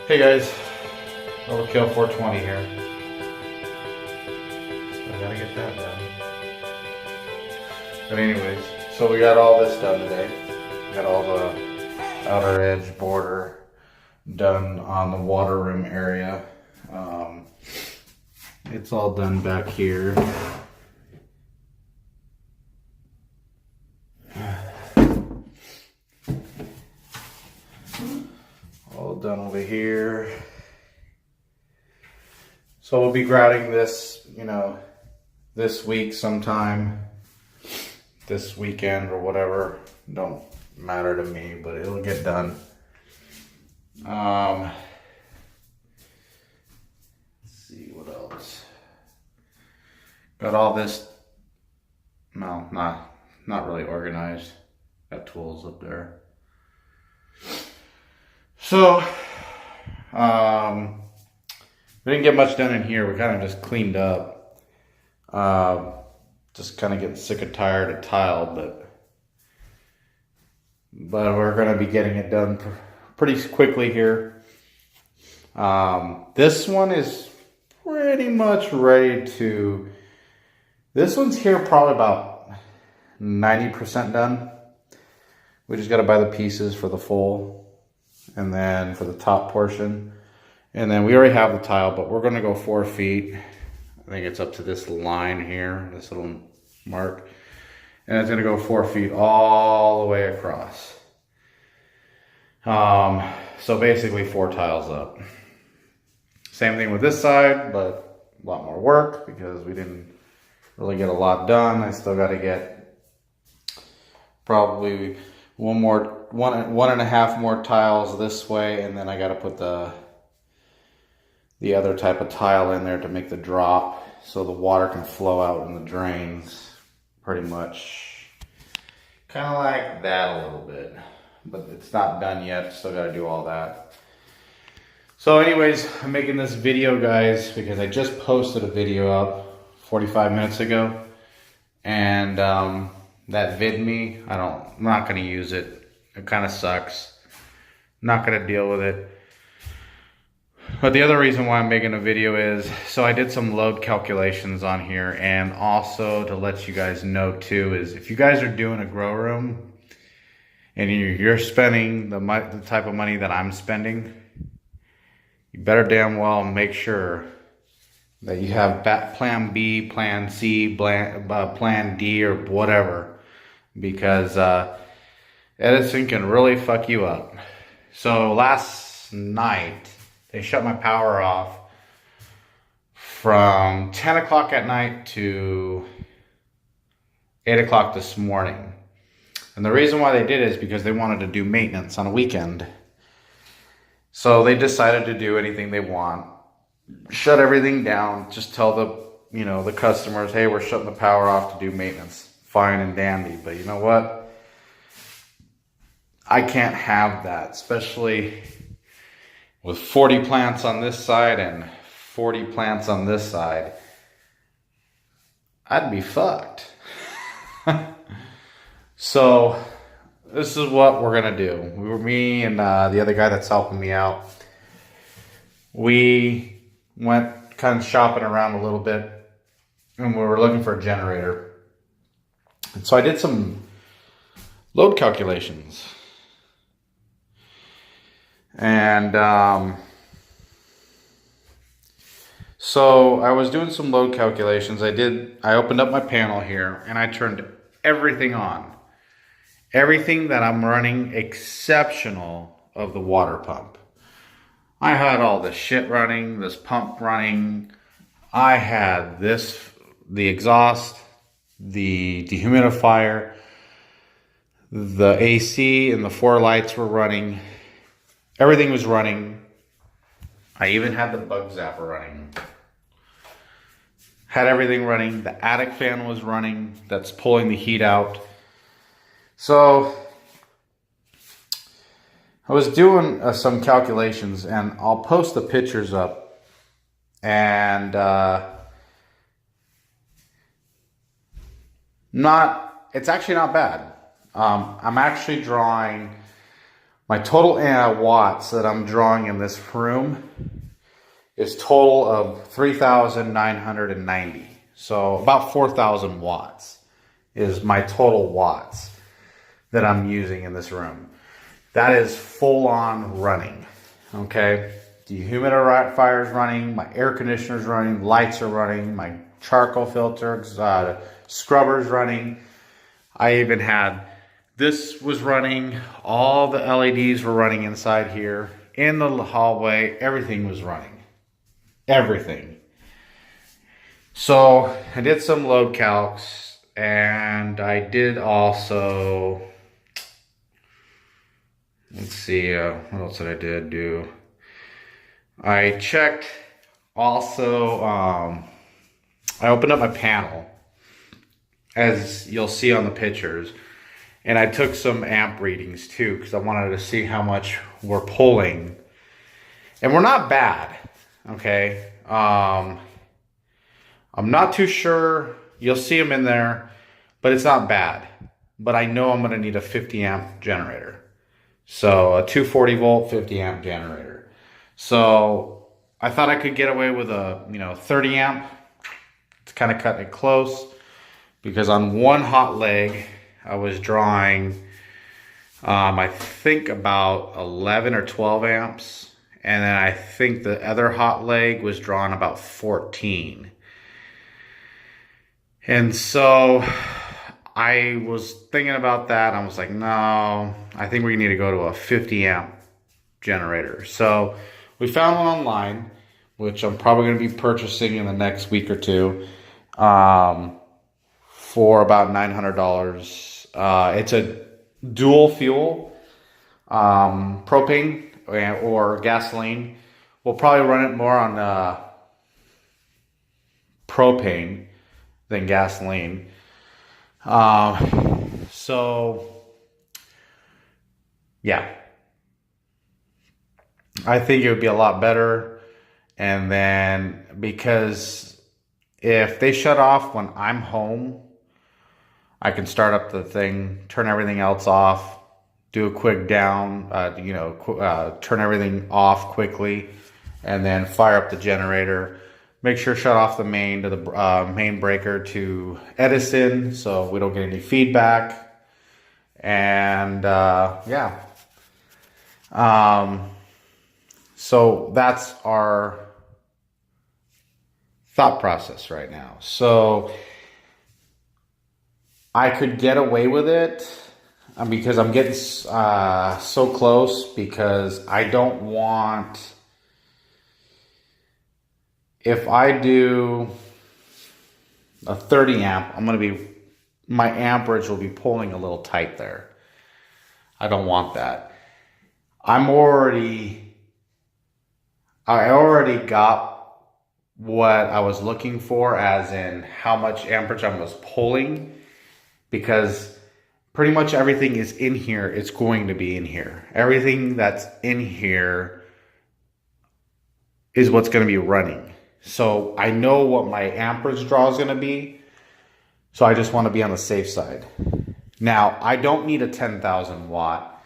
Hey guys, Overkill 420 here. I gotta get that done. But anyways, so we got all this done today. Got all the outer edge border done on the water rim area. It's all done back here. All done over here. So we'll be grouting this, this week sometime, this weekend or whatever. Don't matter to me, but it'll get done. Let's see what else. Got all this. No, not really organized. Got tools up there. So, we didn't get much done in here. We kind of just cleaned up. Just kind of getting sick and tired of tile, but we're going to be getting it done pretty quickly here. This one is pretty much ready to. This one's here probably about 90% done. We just got to buy the pieces for the full, and then for the top portion. And then we already have the tile, but we're going to go 4 feet. I think it's up to this line here, this little mark. And it's going to go 4 feet all the way across. So basically 4 tiles up. Same thing with this side, but a lot more work because we didn't really get a lot done. I still got to get probably one and a half more tiles this way, and then I got to put the other type of tile in there to make the drop so the water can flow out in the drains. Pretty much kind of like that a little bit, but it's not done yet. Still got to do all that. So anyways, I'm making this video, guys, because I just posted a video up 45 minutes ago, and that VidMe, I'm not going to use it. It kind of sucks. I'm not going to deal with it. But the other reason why I'm making a video is, so I did some load calculations on here, and also to let you guys know too, is if you guys are doing a grow room and you're spending the type of money that I'm spending, you better damn well make sure that you have plan B, plan C, plan D, or whatever, because Edison can really fuck you up. So last night, they shut my power off from 10 o'clock at night to 8 o'clock this morning. And the reason why they did it is because they wanted to do maintenance on a weekend. So they decided to do anything they want. Shut everything down. Just tell the customers, hey, we're shutting the power off to do maintenance. Fine and dandy. But you know what? I can't have that, especially with 40 plants on this side and 40 plants on this side. I'd be fucked. So this is what we're gonna do. Me and the other guy that's helping me out, we went kind of shopping around a little bit, and we were looking for a generator. And so I did some load calculations. And so I was doing some load calculations. I opened up my panel here and I turned everything on. Everything that I'm running exceptional of the water pump. I had all this shit running, this pump running. I had the exhaust, the dehumidifier, the AC, and the 4 lights were running. Everything was running. I even had the bug zapper running. Had everything running. The attic fan was running. That's pulling the heat out. So I was doing some calculations, and I'll post the pictures up. And it's actually not bad. I'm actually drawing My total watts that I'm drawing in this room is total of 3,990. So about 4,000 watts is my total watts that I'm using in this room. That is full on running, okay? Dehumidifier is running, my air conditioner is running, lights are running, my charcoal filter, scrubber's running. I even had, this was running, all the LEDs were running inside here. In the hallway, everything was running. Everything. So I did some load calcs, and I did also, let's see, what else did I do? I checked also, I opened up my panel, as you'll see on the pictures, and I took some amp readings too, because I wanted to see how much we're pulling. And we're not bad, okay? I'm not too sure. You'll see them in there, but it's not bad. But I know I'm gonna need a 50 amp generator. So a 240 volt, 50 amp generator. So I thought I could get away with a 30 amp. It's kind of cutting it close, because on one hot leg I was drawing I think about 11 or 12 amps, and then I think the other hot leg was drawing about 14. And so I was thinking about that. I was like, no, I think we need to go to a 50 amp generator. So we found one online, which I'm probably going to be purchasing in the next week or two, for about $900. It's a dual fuel, propane or gasoline. We'll probably run it more on propane than gasoline. So yeah, I think it would be a lot better. And then, because if they shut off when I'm home, I can start up the thing, turn everything else off, do a quick down, turn everything off quickly, and then fire up the generator. Make sure to shut off the main to the main breaker to Edison, so we don't get any feedback. And yeah, so that's our thought process right now. So I could get away with it because I'm getting so close, because I don't want, if I do a 30 amp, my amperage will be pulling a little tight there. I don't want that. I already got what I was looking for, as in how much amperage I was pulling, because pretty much everything is in here. It's going to be in here. Everything that's in here is what's going to be running. So I know what my amperage draw is going to be. So I just want to be on the safe side. Now, I don't need a 10,000 watt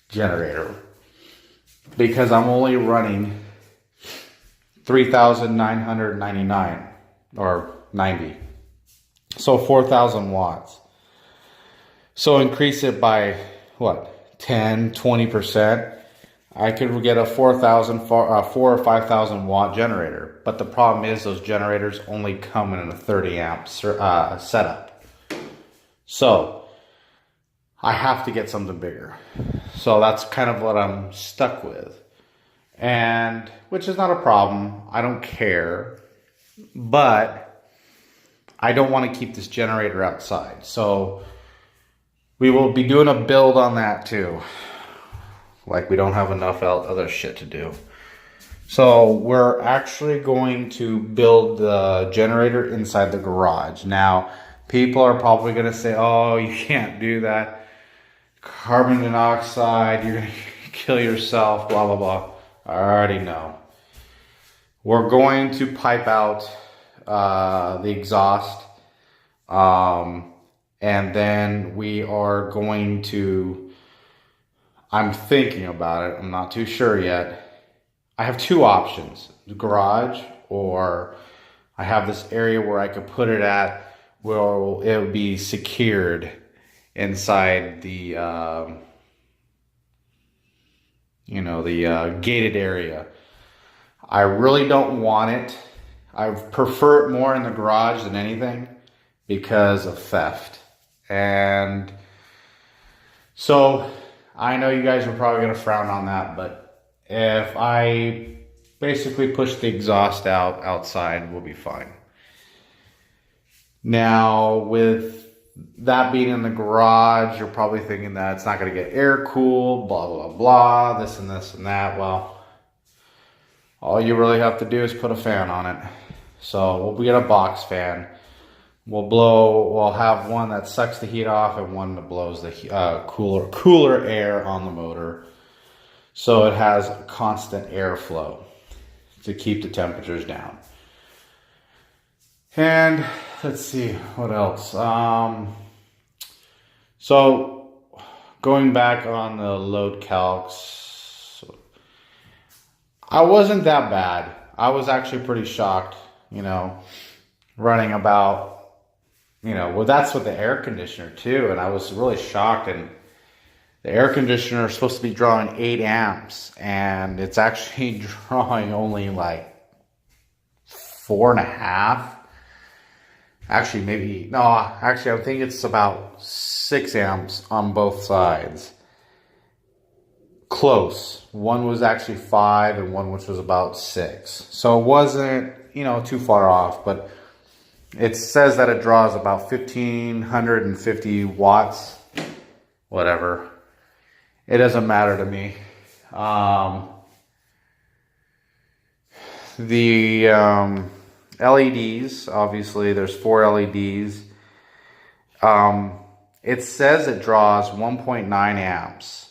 generator, because I'm only running 3,999 or 90. So 4,000 watts. So increase it by what, 10, 20%. I could get a 4,000 or 5,000 watt generator. But the problem is those generators only come in a 30 amp setup. So I have to get something bigger. So that's kind of what I'm stuck with. And which is not a problem. I don't care. But I don't want to keep this generator outside. So we will be doing a build on that too. Like, we don't have enough other shit to do. So we're actually going to build the generator inside the garage. Now, people are probably going to say, oh, you can't do that. Carbon monoxide, you're going to kill yourself, blah, blah, blah. I already know. We're going to pipe out the exhaust. And then we are going to I'm thinking about it. I'm not too sure yet. I have two options, the garage, or I have this area where I could put it at where it would be secured inside the, gated area. I really don't want it. I prefer it more in the garage than anything because of theft. And so I know you guys are probably going to frown on that, but if I basically push the exhaust outside, we'll be fine. Now, with that being in the garage, you're probably thinking that it's not going to get air cooled, blah, blah, blah, this and that. Well, all you really have to do is put a fan on it. So we'll get a box fan. We'll have one that sucks the heat off and one that blows the cooler air on the motor. So it has constant airflow to keep the temperatures down. And let's see, what else? So going back on the load calcs, I wasn't that bad. I was actually pretty shocked, running about, well, that's with the air conditioner too. And I was really shocked. And the air conditioner is supposed to be drawing 8 amps and it's actually drawing only like 4.5. Actually, I think it's about 6 amps on both sides. Close. One was actually 5 and one which was about 6. So it wasn't, too far off, but it says that it draws about 1,550 watts. Whatever. It doesn't matter to me. The LEDs, obviously there's 4 LEDs. It says it draws 1.9 amps.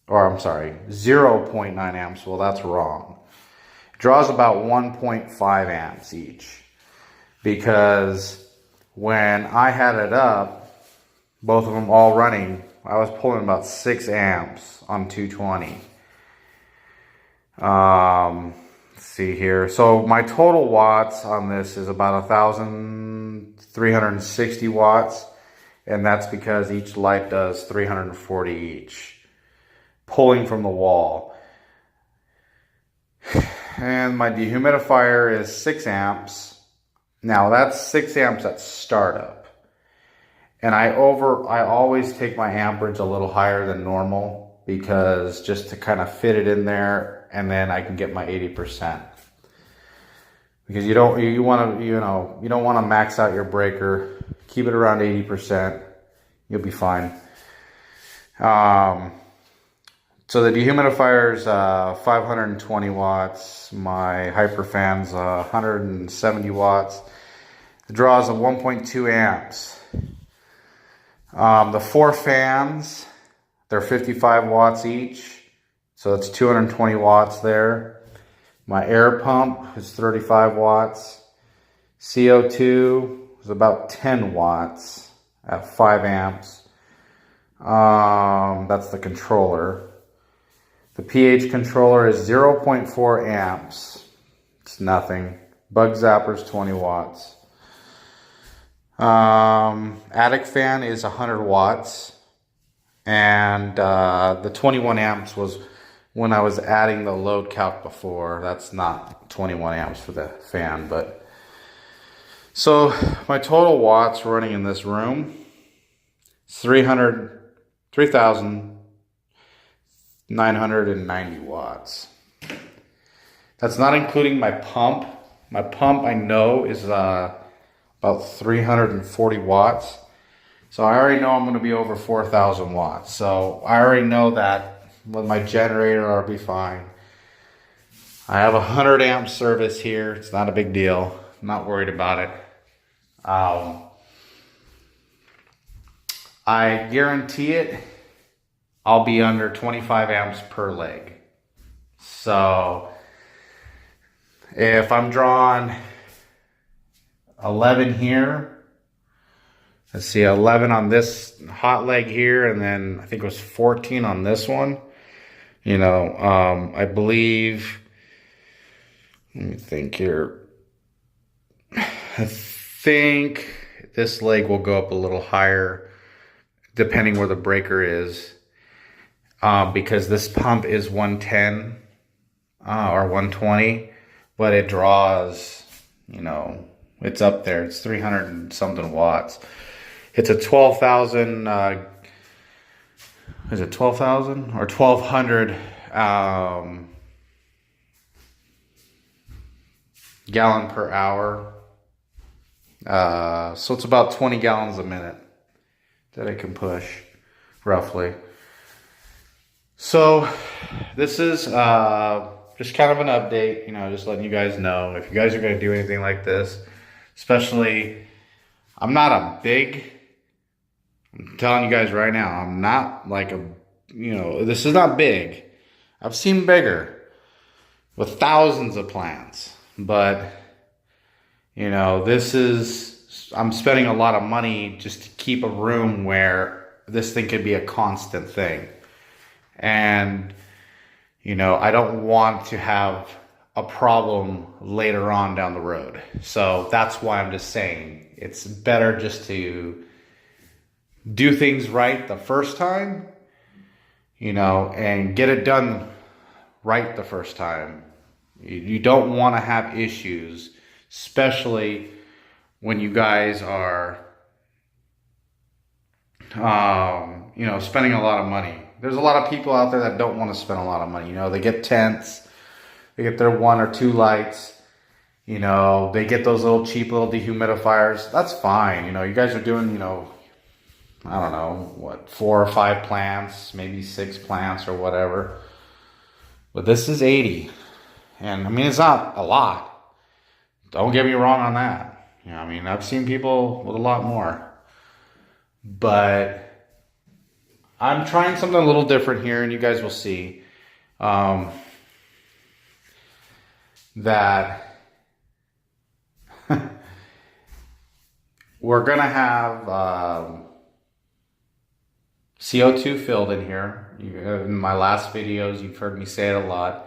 Or I'm sorry, 0.9 amps. Well, that's wrong. It draws about 1.5 amps each. Because when I had it up, both of them all running, I was pulling about 6 amps on 220. Let's see here. So my total watts on this is about 1,360 watts. And that's because each light does 340 each. Pulling from the wall. And my dehumidifier is 6 amps. Now that's 6 amps at startup. And I always take my amperage a little higher than normal because just to kind of fit it in there and then I can get my 80%. Because you don't want to max out your breaker. Keep it around 80%. You'll be fine. So the dehumidifier is 520 watts. My Hyperfan's 170 watts. It draws a 1.2 amps. The 4 fans, they're 55 watts each. So that's 220 watts there. My air pump is 35 watts. CO2 is about 10 watts at 5 amps. That's the controller. The pH controller is 0.4 amps. It's nothing. Bug zapper's 20 watts. Attic fan is 100 watts. And the 21 amps was when I was adding the load calc before. That's not 21 amps for the fan, but so my total watts running in this room is 3,990 watts. That's not including my pump. My pump I know is about 340 watts. So I already know I'm going to be over 4,000 watts. So I already know that with my generator I'll be fine. I have a 100 amp service here. It's not a big deal. I'm not worried about it. I guarantee it, I'll be under 25 amps per leg. So if I'm drawing 11 here, let's see, 11 on this hot leg here, and then I think it was 14 on this one. You know, I believe, let me think here. I think this leg will go up a little higher depending where the breaker is, because this pump is 110 or 120, but it draws, you know, it's up there. It's 300 and something watts. It's a 12,000, is it 12,000 or 1,200 gallon per hour. So it's about 20 gallons a minute that it can push, roughly. So this is just kind of an update, you know, just letting you guys know if you guys are going to do anything like this, especially, I'm telling you guys right now, I'm not like a, you know, this is not big. I've seen bigger with thousands of plants, but you know, this is, I'm spending a lot of money just to keep a room where this thing could be a constant thing. And, you know, I don't want to have a problem later on down the road. So that's why I'm just saying it's better just to do things right the first time, you know, and get it done right the first time. You don't want to have issues, especially when you guys are, you know, spending a lot of money. There's a lot of people out there that don't want to spend a lot of money. You know, they get tents, they get their 1 or 2 lights, you know, they get those little cheap little dehumidifiers. That's fine. You know, you guys are doing, you know, I don't know, what, 4 or 5 plants, maybe 6 plants or whatever. But this is 80. And I mean, it's not a lot. Don't get me wrong on that. You know, I mean, I've seen people with a lot more. But I'm trying something a little different here, and you guys will see that we're going to have CO2 filled in here. In my last videos, you've heard me say it a lot.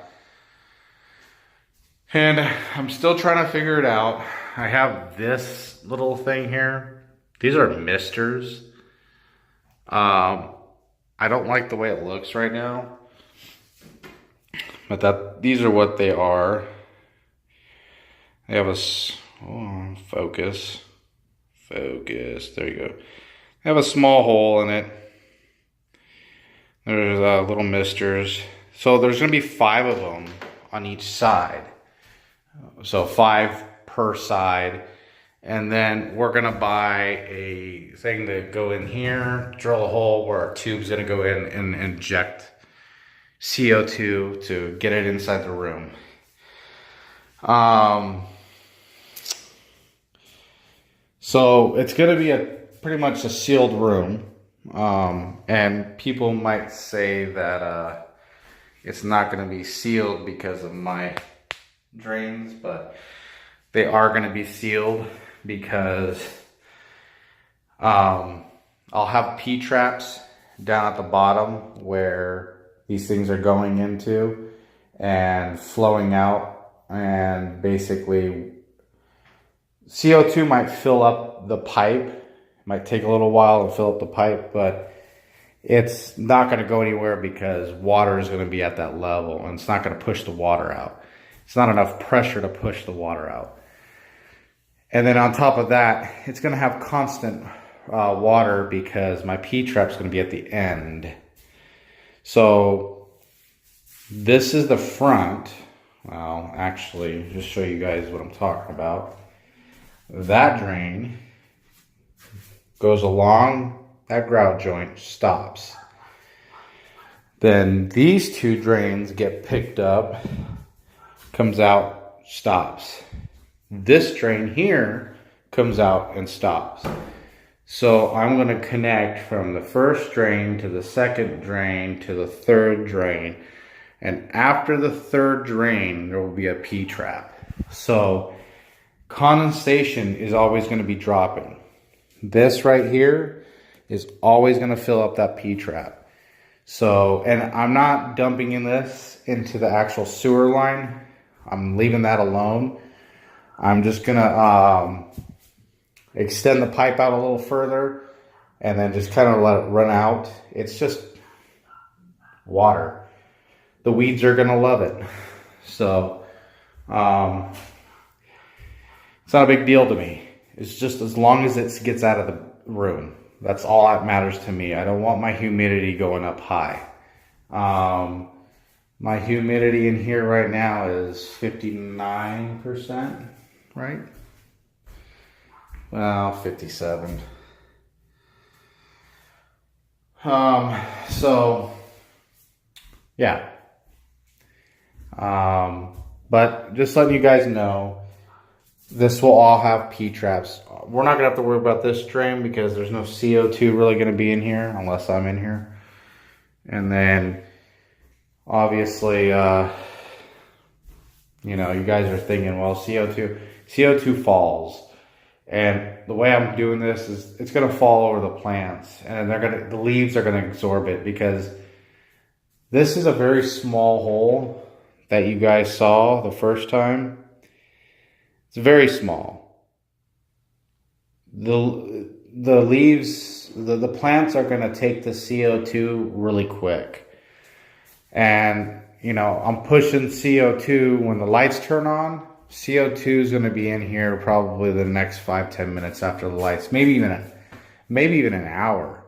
And I'm still trying to figure it out. I have this little thing here. These are misters. I don't like the way it looks right now, but these are what they are. They have a focus. There you go. They have a small hole in it. There's little misters. So there's going to be 5 of them on each side. So 5 per side. And then we're going to buy a thing to go in here, drill a hole where our tube's going to go in and inject CO2 to get it inside the room. So it's going to be pretty much a sealed room. And people might say that it's not going to be sealed because of my drains, but they are going to be sealed because I'll have P-traps down at the bottom where these things are going into and flowing out, and basically CO2 might fill up the pipe. It might take a little while to fill up the pipe, but it's not going to go anywhere because water is going to be at that level, and it's not going to push the water out. It's not enough pressure to push the water out. And then on top of that, it's going to have constant water because my P-trap is going to be at the end. So this is the front. Well, actually, just show you guys what I'm talking about. That drain goes along that grout joint, stops. Then these 2 drains get picked up, comes out, stops. This drain here comes out and stops. So I'm going to connect from the first drain to the second drain to the third drain. And after the third drain, there will be a P-trap. So condensation is always going to be dropping. This right here is always going to fill up that P-trap. So, and I'm not dumping in this into the actual sewer line. I'm leaving that alone. I'm just going to extend the pipe out a little further and then just kind of let it run out. It's just water. The weeds are going to love it. So, it's not a big deal to me. It's just as long as it gets out of the room. That's all that matters to me. I don't want my humidity going up high. My humidity in here right now is 59%, right? Well, 57. So, yeah. But just letting you guys know, this will all have P-traps. We're not going to have to worry about this drain because there's no CO2 really going to be in here unless I'm in here. And then, obviously, you know, you guys are thinking, well, CO2 falls. And the way I'm doing this is it's going to fall over the plants. And the leaves are going to absorb it because this is a very small hole that you guys saw the first time. It's very small. The leaves, the plants are going to take the CO2 really quick. And, you know, I'm pushing CO2 when the lights turn on. CO2 is going to be in here probably the next 5-10 minutes after the lights, maybe even an hour.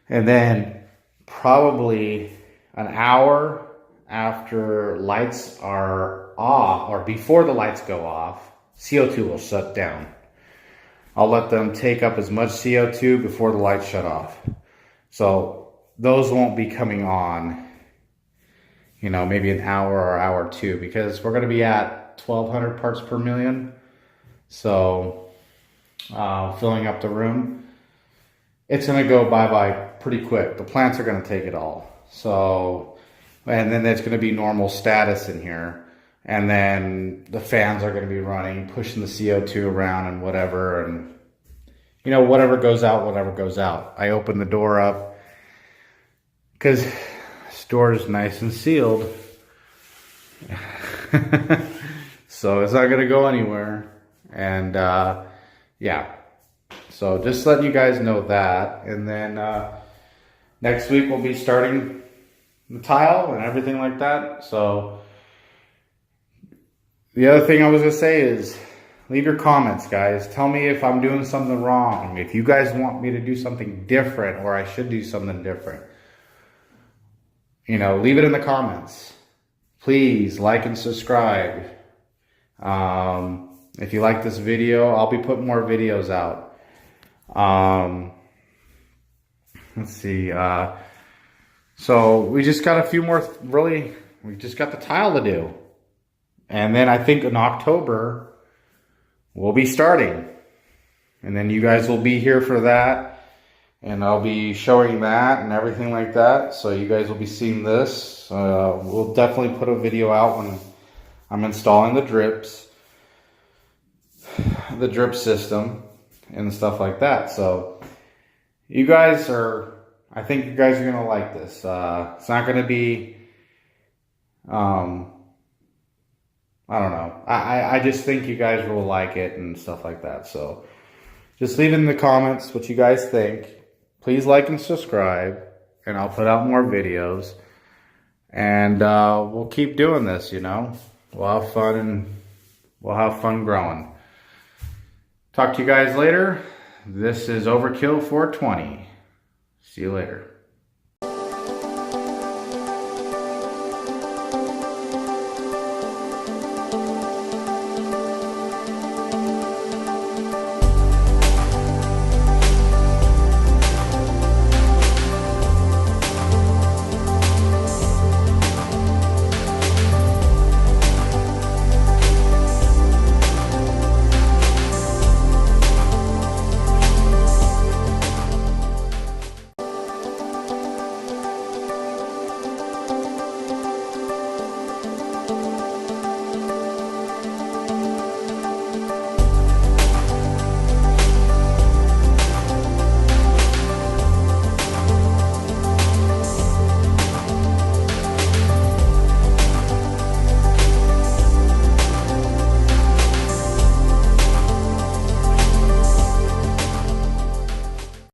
And then probably an hour after lights are off, or before the lights go off, CO2 will shut down. I'll let them take up as much CO2 before the lights shut off. So those won't be coming on, you know, maybe an hour or hour two, because we're going to be at 1,200 parts per million. So filling up the room, it's going to go bye-bye pretty quick. The plants are going to take it all. So, and then there's going to be normal status in here. And then the fans are going to be running, pushing the CO2 around and whatever. And, you know, whatever goes out. I open the door up because this door is nice and sealed. So it's not going to go anywhere. And, yeah. So just letting you guys know that. And then next week we'll be starting the tile and everything like that. So the other thing I was going to say is leave your comments, guys. Tell me if I'm doing something wrong. If you guys want me to do something different or I should do something different. You know, leave it in the comments. Please like and subscribe. If you like this video, I'll be putting more videos out. Let's see. So we just got a few more, we just got the tile to do. And then I think in October, we'll be starting. And then you guys will be here for that. And I'll be showing that and everything like that. So you guys will be seeing this. We'll definitely put a video out when I'm installing the drip system and stuff like that. So you guys I think you guys are going to like this. It's not going to be, I don't know. I just think you guys will like it and stuff like that. So just leave in the comments what you guys think. Please like and subscribe, and I'll put out more videos. And we'll keep doing this, you know. We'll have fun and we'll have fun growing. Talk to you guys later. This is Overkill 420. See you later.